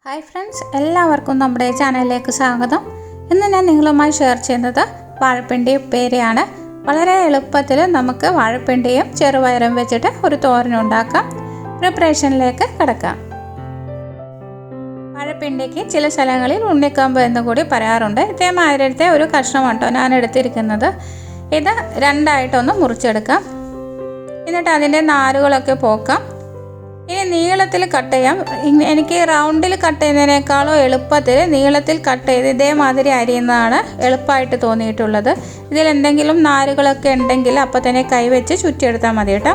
Hi friends, എല്ലാവർക്കും നമ്മുടെ ചാനലിലേക്ക് സ്വാഗതം. ഇന്ന് ഞാൻ നിങ്ങളുമായി ഷെയർ ചെയ്യുന്നത് വാഴപ്പിണ്ടി ഉപ്പേരിയാണ്. വളരെ എളുപ്പത്തിൽ നമുക്ക് വാഴപ്പിണ്ടിയും ചെറുപയറും വെച്ചിട്ട് ഒരു തോരൻ ഉണ്ടാക്കാം. പ്രിപ്പറേഷനിലേക്ക് കിടക്കാം. വാഴപ്പിണ്ടിക്ക് ചില സ്ഥലങ്ങളിൽ ഉണ്ണിക്കമ്പ് എന്ന് കൂടി പറയാറുണ്ട്. ഇതേമാതിരത്തെ ഒരു കഷ്ണമാട്ടോ ഞാൻ എടുത്തിരിക്കുന്നത്. ഇത് രണ്ടായിട്ടൊന്ന് മുറിച്ചെടുക്കാം. എന്നിട്ട് അതിൻ്റെ നാരുകളൊക്കെ പോക്കാം. ഇനി നീളത്തിൽ കട്ട് ചെയ്യാം. എനിക്ക് റൗണ്ടിൽ കട്ട് ചെയ്യുന്നതിനേക്കാളും എളുപ്പത്തിൽ നീളത്തിൽ കട്ട് ചെയ്ത് ഇതേമാതിരി അരിയുന്നതാണ് എളുപ്പമായിട്ട് തോന്നിയിട്ടുള്ളത്. ഇതിലെന്തെങ്കിലും നാരുകളൊക്കെ ഉണ്ടെങ്കിൽ അപ്പോൾ തന്നെ കൈവച്ച് ചുറ്റിയെടുത്താൽ മതി കേട്ടോ.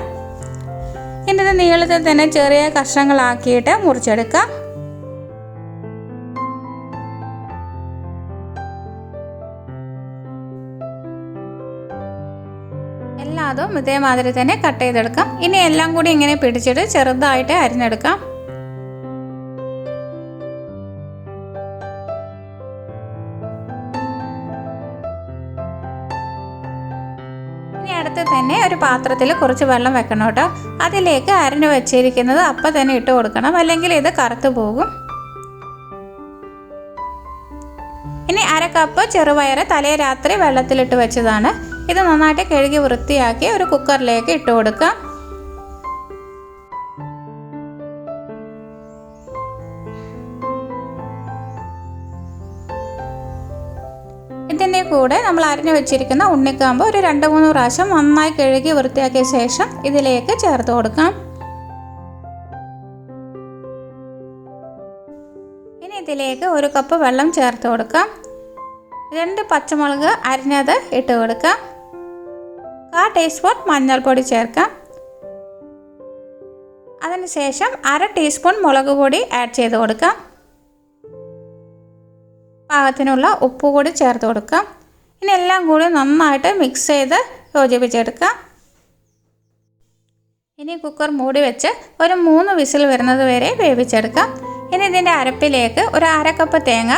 ഇനി ഇത് നീളത്തിൽ തന്നെ ചെറിയ കഷ്ണങ്ങളാക്കിയിട്ട് മുറിച്ചെടുക്കാം. എല്ലാതും ഇതേമാതിരി തന്നെ കട്ട് ചെയ്തെടുക്കാം. ഇനി എല്ലാം കൂടി ഇങ്ങനെ പിടിച്ചിട്ട് ചെറുതായിട്ട് അരിഞ്ഞെടുക്കാം. ഇനി അടുത്ത് തന്നെ ഒരു പാത്രത്തിൽ കുറച്ച് വെള്ളം വെക്കണം കേട്ടോ. അതിലേക്ക് അരിഞ്ഞു വെച്ചിരിക്കുന്നത് അപ്പം തന്നെ ഇട്ട് കൊടുക്കണം, അല്ലെങ്കിൽ ഇത് കറുത്തു പോകും. ഇനി 1/2 കപ്പ് ചെറുപയർ തലേ രാത്രി വെള്ളത്തിലിട്ട് വെച്ചതാണ്. ഇത് നന്നായിട്ട് കഴുകി വൃത്തിയാക്കി ഒരു കുക്കറിലേക്ക് ഇട്ട് കൊടുക്കാം. ഇതിൻ്റെ കൂടെ നമ്മൾ അരിഞ്ഞു വെച്ചിരിക്കുന്ന ഉണ്ണിക്കാമ്പ് ഒരു 2-3 പ്രാവശ്യം നന്നായി കഴുകി വൃത്തിയാക്കിയ ശേഷം ഇതിലേക്ക് ചേർത്ത് കൊടുക്കാം. ഇനി ഇതിലേക്ക് 1 കപ്പ് വെള്ളം ചേർത്ത് കൊടുക്കാം. 2 പച്ചമുളക് അരിഞ്ഞത് ഇട്ട് കൊടുക്കാം. 1/4 ടീസ്പൂൺ മഞ്ഞൾപ്പൊടി ചേർക്കാം. അതിനുശേഷം 1/2 ടീസ്പൂൺ മുളക് പൊടി ആഡ് ചെയ്ത് കൊടുക്കാം. പാകത്തിനുള്ള ഉപ്പ് കൂടി ചേർത്ത് കൊടുക്കാം. ഇനി എല്ലാം കൂടി നന്നായിട്ട് മിക്സ് ചെയ്ത് യോജിപ്പിച്ചെടുക്കാം. ഇനി കുക്കർ മൂടി വെച്ച് ഒരു 3 വിസിൽ വരുന്നത് വരെ വേവിച്ചെടുക്കാം. ഇനി ഇതിൻ്റെ അരപ്പിലേക്ക് ഒരു 1/2 കപ്പ് തേങ്ങ,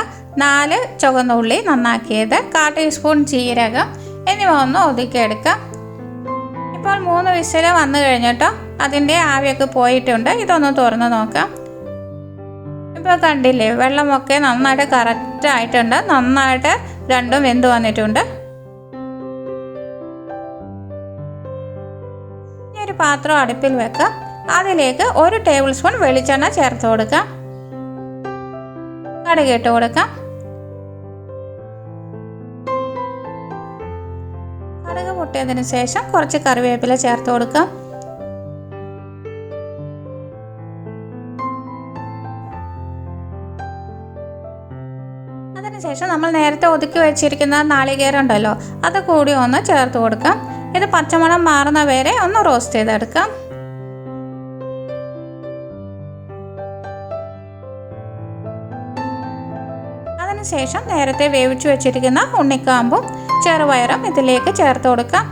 4 ചുവന്ന ഉള്ളി നന്നാക്കിയത്, 1/4 ടീസ്പൂൺ ജീരകം എന്നിവ ഒന്ന് ഒതുക്കിയെടുക്കാം. ഇപ്പോൾ 3 വിസിൽ വന്നു കഴിഞ്ഞിട്ടോ അതിൻ്റെ ആവിയൊക്കെ പോയിട്ടുണ്ട്. ഇതൊന്ന് തുറന്ന് നോക്കാം. ഇപ്പോൾ കണ്ടില്ലേ, വെള്ളമൊക്കെ നന്നായിട്ട് കറക്റ്റായിട്ടുണ്ട്. നന്നായിട്ട് രണ്ടും വെന്ത് വന്നിട്ടുണ്ട്. ഇനി ഒരു പാത്രം അടുപ്പിൽ വെക്കാം. അതിലേക്ക് 1 ടേബിൾ സ്പൂൺ വെളിച്ചെണ്ണ ചേർത്ത് കൊടുക്കാം. കടുക് ഇട്ട് കൊടുക്കാം. കടുക് പൊട്ടിയതിന് ശേഷം കുറച്ച് കറിവേപ്പില ചേർത്ത് കൊടുക്കാം. അതിനുശേഷം നമ്മൾ നേരത്തെ ഒതുക്കി വെച്ചിരിക്കുന്ന നാളികേരം ഉണ്ടല്ലോ, അത് കൂടി ഒന്ന് ചേർത്ത് കൊടുക്കാം. ഇത് പച്ചമണം മാറുന്ന വരെ ഒന്ന് റോസ്റ്റ് ചെയ്തെടുക്കാം. ശേഷം നേരത്തെ വേവിച്ചു വെച്ചിരിക്കുന്ന ഉണ്ണിക്കാമ്പും ചെറുപയറും ഇതിലേക്ക് ചേർത്ത് കൊടുക്കാം.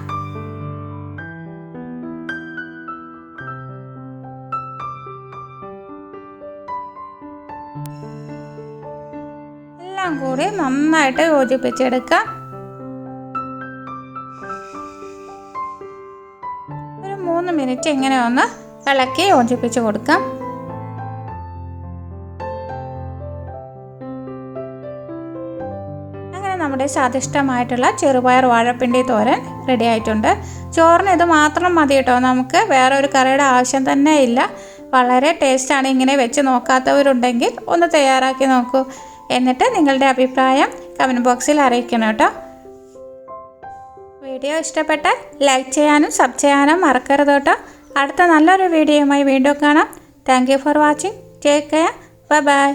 എല്ലാം കൂടി നന്നായിട്ട് യോജിപ്പിച്ചെടുക്കാം. ഒരു 3 മിനിറ്റ് ഇങ്ങനെ ഒന്ന് ഇളക്കി യോജിപ്പിച്ച് കൊടുക്കാം. നമ്മുടെ സ്വാദിഷ്ടമായിട്ടുള്ള ചെറുപയർ വാഴപ്പിണ്ടി തോരൻ റെഡി ആയിട്ടുണ്ട്. ചോറിന് ഇത് മാത്രം മതി കേട്ടോ. നമുക്ക് വേറെ ഒരു കറിയുടെ ആവശ്യം തന്നെ ഇല്ല. വളരെ ടേസ്റ്റാണ്. ഇങ്ങനെ വെച്ച് നോക്കാത്തവരുണ്ടെങ്കിൽ ഒന്ന് തയ്യാറാക്കി നോക്കൂ. എന്നിട്ട് നിങ്ങളുടെ അഭിപ്രായം കമൻറ്റ് ബോക്സിൽ അറിയിക്കണം കേട്ടോ. വീഡിയോ ഇഷ്ടപ്പെട്ടാൽ ലൈക്ക് ചെയ്യാനും സബ് ചെയ്യാനും മറക്കരുത് കേട്ടോ. അടുത്ത നല്ലൊരു വീഡിയോയുമായി വീണ്ടും കാണാം. Thank you for watching. Take care. Bye bye.